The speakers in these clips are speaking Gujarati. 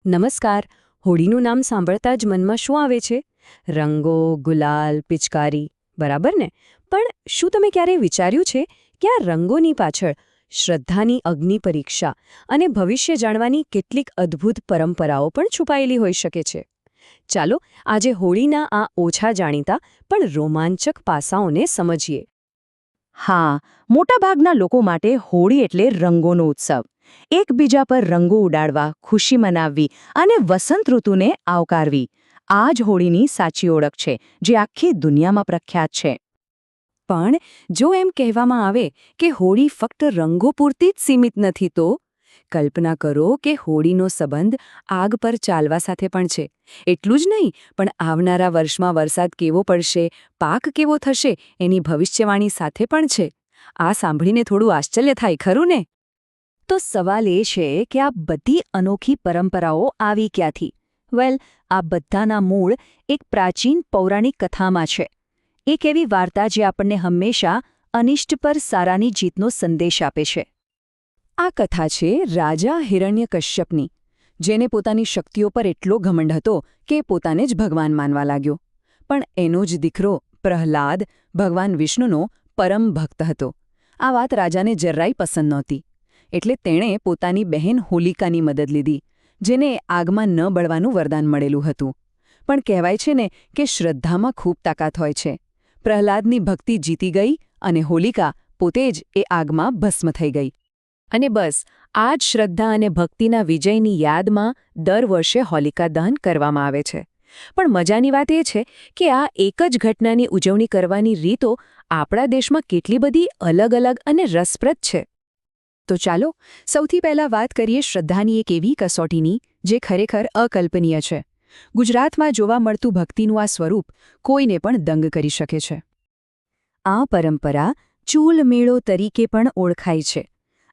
નમસ્કાર. હોળીનું નામ સાંભળતા જ મનમાં શું આવે છે? રંગો, ગુલાલ, પિચકારી, બરાબર ને? પણ શું તમે ક્યારેય વિચાર્યું છે કે આ રંગોની પાછળ શ્રદ્ધાની અગ્નિ પરીક્ષા અને ભવિષ્ય જાણવાની કેટલીક અદ્ભુત પરંપરાઓ પણ છુપાયેલી હોઈ શકે છે? ચાલો આજે હોળીના આ ઓછા જાણીતા પણ રોમાંચક પાસાઓને સમજીએ. હા, મોટાભાગના લોકો માટે હોળી એટલે રંગોનો ઉત્સવ. એકબીજા પર રંગો ઉડાડવા, ખુશી મનાવવી અને વસંત ઋતુને આવકારવી. આ જ હોળીની સાચી ઓળખ છે, જે આખી દુનિયામાં પ્રખ્યાત છે. પણ જો એમ કહેવામાં આવે કે હોળી ફક્ત રંગો પૂરતી જ સીમિત નથી તો કલ્પના કરો કે હોળીનો સંબંધ આગ પર ચાલવા સાથે પણ છે. એટલું જ નહીં, પણ આવનારા વર્ષમાં વરસાદ કેવો પડશે, પાક કેવો થશે એની ભવિષ્યવાણી સાથે પણ છે. આ સાંભળીને થોડું આશ્ચર્ય થાય ખરું ને? તો સવાલ એ છે કે આ બધી અનોખી પરંપરાઓ આવી ક્યાંથી? આ બધાના મૂળ એક પ્રાચીન પૌરાણિક કથામાં છે. એક એવી વાર્તા જે આપણને હંમેશા અનિષ્ટ પર સારાની જીતનો સંદેશ આપે છે. આ કથા છે રાજા હિરણ્યકશ્યપની, જેને પોતાની શક્તિઓ પર એટલો ઘમંડ હતો કે પોતાને જ ભગવાન માનવા લાગ્યો. પણ એનો જ દીકરો પ્રહલાદ ભગવાન વિષ્ણુનો પરમ ભક્ત હતો. આ વાત રાજાને જરાય પસંદ નહોતી. એટલે તેણે પોતાની બહેન હોલિકાની મદદ લીધી, જેને આગમાં ન બળવાનું વરદાન મળેલું હતું. પણ કહેવાય છે ને કે શ્રદ્ધામાં ખૂબ તાકાત હોય છે. પ્રહલાદની ભક્તિ જીતી ગઈ અને હોલિકા પોતે જ એ આગમાં ભસ્મ થઈ ગઈ. અને બસ આ જ શ્રદ્ધા અને ભક્તિના વિજયની યાદમાં દર વર્ષે હોલિકા દહન કરવામાં આવે છે. પણ મજાની વાત એ છે કે આ એક જ ઘટનાની ઉજવણી કરવાની રીતો આપણા દેશમાં કેટલી બધી અલગ-અલગ અને રસપ્રદ છે. તો ચાલો સૌથી પહેલાં વાત કરીએ શ્રદ્ધાની એક એવી કસોટીની જે ખરેખર અકલ્પનીય છે. ગુજરાતમાં જોવા મળતું ભક્તિનું આ સ્વરૂપ કોઈને પણ દંગ કરી શકે છે. આ પરંપરા ચૂલ મેળો તરીકે પણ ઓળખાય છે.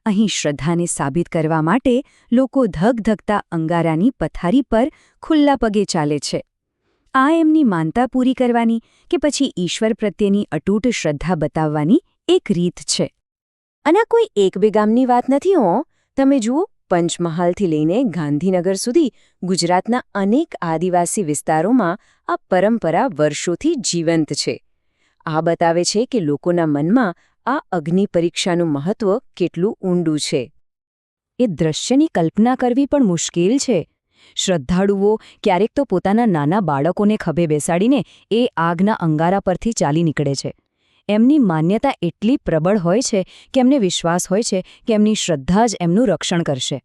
અહીં શ્રદ્ધાને સાબિત કરવા માટે લોકો ધગધગતા અંગારાની પથારી પર ખુલ્લા પગે ચાલે છે. આ એમની માનતા પૂરી કરવાની કે પછી ઈશ્વર પ્રત્યેની અતૂટ શ્રદ્ધા બતાવવાની એક રીત છે. અને આ કોઈ એક બે ગામની વાત નથી હો. તમે જુઓ, પંચમહાલથી લઈને ગાંધીનગર સુધી ગુજરાતના અનેક આદિવાસી વિસ્તારોમાં આ પરંપરા વર્ષોથી જીવંત છે. આ બતાવે છે કે લોકોના મનમાં આ અગ્નિ પરીક્ષાનું મહત્વ કેટલું ઊંડું છે. એ દ્રશ્યની કલ્પના કરવી પણ મુશ્કેલ છે. શ્રદ્ધાળુઓ ક્યારેક તો પોતાના નાના બાળકોને ખભે બેસાડીને એ આગના અંગારા પરથી ચાલી નીકળે છે. એમની માન્યતા એટલી પ્રબળ હોય છે કે એમને વિશ્વાસ હોય છે કે એમની શ્રદ્ધા જ એમનું રક્ષણ કરશે.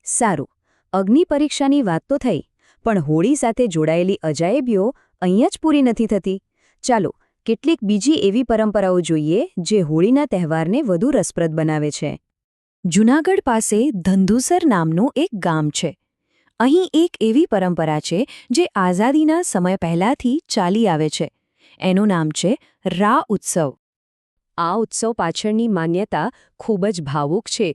સારું, અગ્નિ પરીક્ષાની વાત તો થઈ, પણ હોળી સાથે જોડાયેલી અજાયબીઓ અહીંયા જ પૂરી નથી થતી. ચાલો કેટલીક બીજી એવી પરંપરાઓ જોઈએ જે હોળીના તહેવારને વધુ રસપ્રદ બનાવે છે. જૂનાગઢ પાસે ધંધુસર નામનું એક ગામ છે. અહીં એક એવી પરંપરા છે જે આઝાદીના સમય પહેલાંથી ચાલી આવે છે. એનું નામ છે રા ઉત્સવ. આ ઉત્સવ પાછળની માન્યતા ખૂબ જ ભાવુક છે.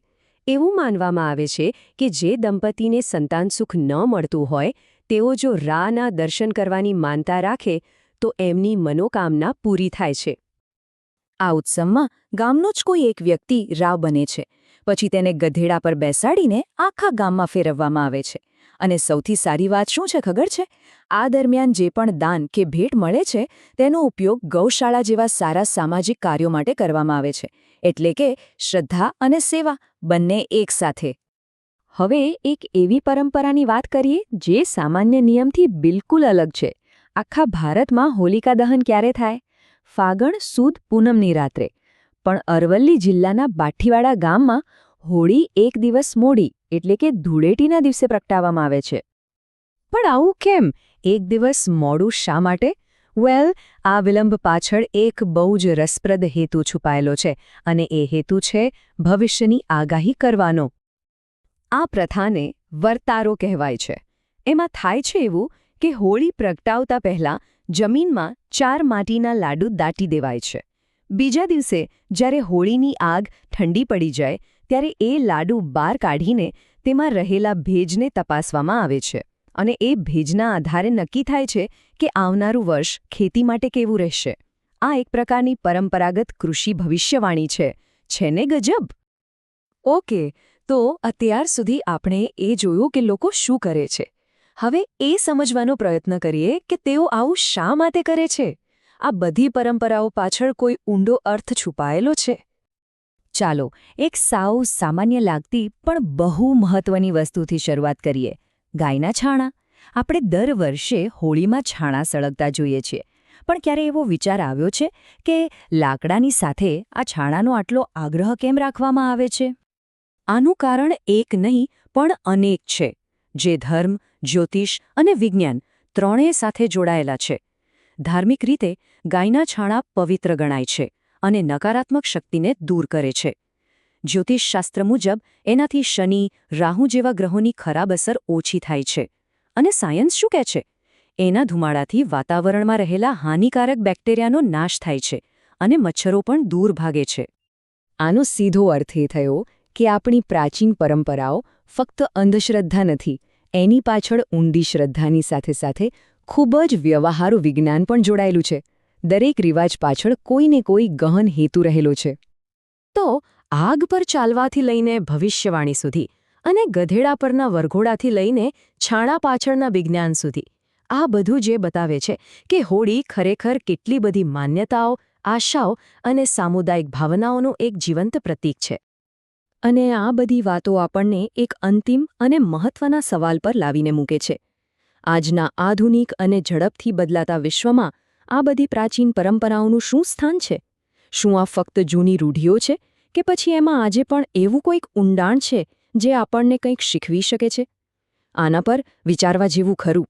એવું માનવામાં આવે છે કે જે દંપતીને સંતાન સુખ ન મળતું હોય તેઓ જો રાના દર્શન કરવાની માનતા રાખે તો એમની મનોકામના પૂરી થાય છે. આ ઉત્સવમાં ગામનો જ કોઈ એક વ્યક્તિ રા બને છે. પછી તેને ગધેડા પર બેસાડીને આખા ગામમાં ફેરવવામાં આવે છે. અને સૌથી સારી વાત શું છે ખબર છે? આ દરમિયાન જે પણ દાન કે ભેટ મળે છે તેનો ઉપયોગ ગૌશાળા જેવા સારા સામાજિક કાર્યો માટે કરવામાં આવે છે. એટલે કે શ્રદ્ધા અને સેવા બંને એકસાથે. હવે એક એવી પરંપરાની વાત કરીએ જે સામાન્ય નિયમથી બિલકુલ અલગ છે. આખા ભારતમાં હોલિકા દહન ક્યારે થાય? ફાગણ સુદ પૂનમની રાત્રે. પણ અરવલ્લી જિલ્લાના બાઠીવાડા ગામમાં હોળી એક દિવસ મોડી એટલે કે ધૂળેટીના દિવસે પ્રગટાવવામાં આવે છે. પણ આવું કેમ? એક દિવસ મોડું શા માટે? આ વિલંબ પાછળ એક બહુ જ રસપ્રદ હેતુ છુપાયેલો છે અને એ હેતુ છે ભવિષ્યની આગાહી કરવાનો. આ પ્રથાને વર્તારો કહેવાય છે. એમાં થાય છે એવું કે હોળી પ્રગટાવતા પહેલાં જમીનમાં 4 માટીના લાડુ દાટી દેવાય છે. બીજા દિવસે જ્યારે હોળીની આગ ઠંડી પડી જાય ત્યારે એ લાડુ બહાર કાઢીને તેમાં રહેલા ભેજને તપાસવામાં આવે છે. અને એ ભેજના આધારે નક્કી થાય છે કે આવનારું વર્ષ ખેતી માટે કેવું રહેશે. આ એક પ્રકારની પરંપરાગત કૃષિ ભવિષ્યવાણી છે. છે ને ગજબ? ઓકે, તો અત્યાર સુધી આપણે એ જોયું કે લોકો શું કરે છે. હવે એ સમજવાનો પ્રયત્ન કરીએ કે તેઓ આવું શા માટે કરે છે. આ બધી પરંપરાઓ પાછળ કોઈ ઊંડો અર્થ છુપાયેલો છે. ચાલો એક સાવ સામાન્ય લાગતી પણ બહુ મહત્વની વસ્તુથી શરૂઆત કરીએ. ગાયના છાણા. આપણે દર વર્ષે હોળીમાં છાણા સળગતા જોઈએ છીએ. પણ ક્યારે એવો વિચાર આવ્યો છે કે લાકડાની સાથે આ છાણાનો આટલો આગ્રહ કેમ રાખવામાં આવે છે? આનું કારણ એક નહીં પણ અનેક છે, જે ધર્મ, જ્યોતિષ અને વિજ્ઞાન ત્રણેય સાથે જોડાયેલા છે. ધાર્મિક રીતે ગાયના છાણા પવિત્ર ગણાય છે અને નકારાત્મક શક્તિને દૂર કરે છે. જ્યોતિષશાસ્ત્ર મુજબ એનાથી શનિ, રાહુ જેવા ગ્રહોની ખરાબ અસર ઓછી થાય છે. અને સાયન્સ શું કહે છે? એના ધુમાડાથી વાતાવરણમાં રહેલા હાનિકારક બેક્ટેરિયાનો નાશ થાય છે અને મચ્છરો પણ દૂર ભાગે છે. આનો સીધો અર્થ એ થયો કે આપણી પ્રાચીન પરંપરાઓ ફક્ત અંધશ્રદ્ધા નથી, એની પાછળ ઊંડી શ્રદ્ધાની સાથે સાથે ખૂબ જ વ્યવહારુ વિજ્ઞાન પણ જોડાયેલું છે. દરેક રિવાજ પાછળ કોઈને કોઈ ગહન હેતુ રહેલો છે. તો આગ પર ચાલવાથી લઈને ભવિષ્યવાણી સુધી અને ગધેડા પરના વરઘોડાથી લઈને છાણા પાછળના વિજ્ઞાન સુધી, આ બધું જે બતાવે છે કે હોળી ખરેખર કેટલી બધી માન્યતાઓ, આશાઓ અને સામુદાયિક ભાવનાઓનું એક જીવંત પ્રતીક છે. અને આ બધી વાતો આપણને એક અંતિમ અને મહત્વના સવાલ પર લાવીને મૂકે છે. આજના આધુનિક અને ઝડપથી બદલાતા વિશ્વમાં આ બધી પ્રાચીન પરંપરાઓનું શું સ્થાન છે? શું આ ફક્ત જૂની રૂઢિઓ છે કે પછી એમાં આજે પણ એવું કોઈક ઊંડાણ છે જે આપણને કંઈક શીખવી શકે છે? આના પર વિચારવા જેવું ખરું.